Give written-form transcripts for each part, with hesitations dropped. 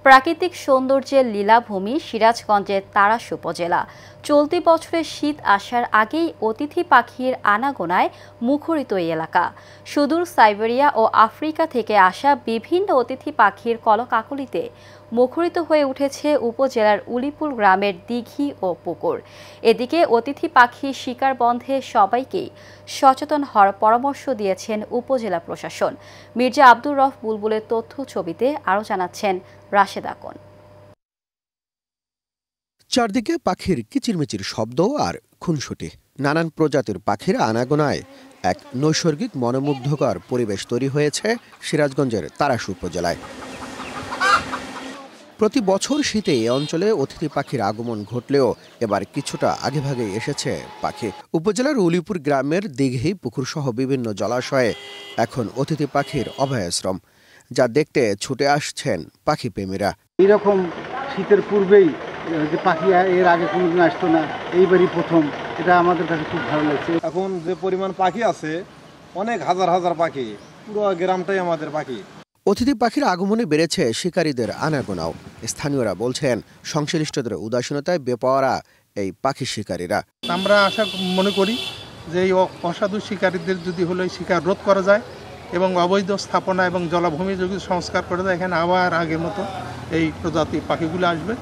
প্রাকৃতিক সৌন্দর্যের লীলাভূমি সিরাজগঞ্জের তাড়াশ উপজেলা। চলতি বছরের শীত আসার আগেই অতিথি পাখির আনাগোনায় মুখরিত এই এলাকা। সুদূর সাইবেরিয়া ও আফ্রিকা থেকে আসা বিভিন্ন অতিথি পাখির কলকাকলিতে মুখরিত হয়ে উঠেছে উপজেলার উলিপুর গ্রামের দিঘি ও পুকুর। এদিকে অতিথি পাখি শিকার বন্ধে সবাইকেই সচেতন হওয়ার পরামর্শ দিয়েছেন উপজেলা প্রশাসন। মির্জা আব্দুর রফ বুলবুলের তথ্য ছবিতে আরও জানাচ্ছেন রাশেদ আকন। চারদিকে পাখির কিচিরমিচির শব্দ আর খুনসুটি, নানান প্রজাতির পাখির আনাগোনায় এক নৈসর্গিক মনোমুগ্ধকর পরিবেশ তৈরি হয়েছে সিরাজগঞ্জের তাড়াশ উপজেলায়। প্রতি বছর শীতে এ অঞ্চলে অতিথি পাখির আগমন ঘটলেও এবার কিছুটা আগেভাগে এসেছে পাখি। উপজেলার উলিপুর গ্রামের দিঘি, পুকুরসহ বিভিন্ন জলাশয়ে এখন অতিথি পাখির অভয়াশ্রম, যা দেখতে ছুটে আসছেন পাখি প্রেমীরা। এইরকম শীতের পূর্বেই যে পাখি এর আগে কোনোদিন আসতো না, এইবারই প্রথম। এটা আমাদের কাছে খুব ভালো লাগছে। এখন যে পরিমাণ পাখি আছে, অনেক হাজার হাজার পাখি, পুরো গ্রামটাই আমাদের পাখি। অতিথি পাখির আগমনে বেড়েছে শিকারীদের আনাগোনাও। স্থানীয়রা বলছেন সংশ্লিষ্টদের উদাসীনতায় বেপাওয়ারা এই পাখি শিকারীরা। আমরা আশা মনে করি যে এই অসাধু শিকারীদের যদি হলো শিকার রোধ করা যায় এবং অবৈধ স্থাপনা এবং জলাভূমি যদি সংস্কার করা যায়, এখানে আবার আগের মতো এই প্রজাতির পাখিগুলো আসবে।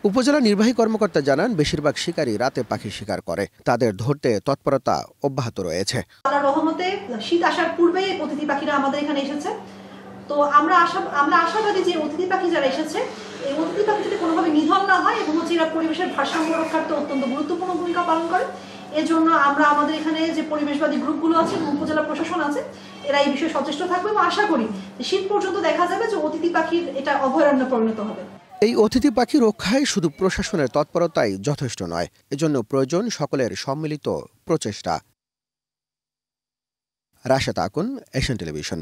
উপজেলা নির্বাহী কর্মকর্তা জানান, বেশিরভাগ শিকারী রাতে পাখি শিকার করে, তাদের ধরতে তৎপরতা অব্যাহত রয়েছে। আল্লাহর রহমতে শীত আসার পূর্বেই অতিথি পাখিরা আমাদের এখানে এসেছে। তো আমরা আশাবাদী যে অতিথি পাখি যারা এসেছে, এই অতিথি পাখি যদি কোনোভাবে নিধন না হয় এবং এরা পরিবেশের ভারসাম্য রক্ষার্থে অত্যন্ত গুরুত্বপূর্ণ ভূমিকা পালন করে। এজন্য আমরা আমাদের এখানে যে পরিবেশবাদী গ্রুপগুলো আছে, উপজেলা প্রশাসন আছে, এরা এই বিষয়ে সচেষ্ট থাকবে এবং আশা করি শীত পর্যন্ত দেখা যাবে যে অতিথি পাখির এটা অভয়ারণ্যে পরিণত হবে। এই অতিথি পাখি রক্ষায় শুধু প্রশাসনের তৎপরতাই যথেষ্ট নয়, এজন্য প্রয়োজন সকলের সম্মিলিত প্রচেষ্টা। Rashed Akon, Asian television.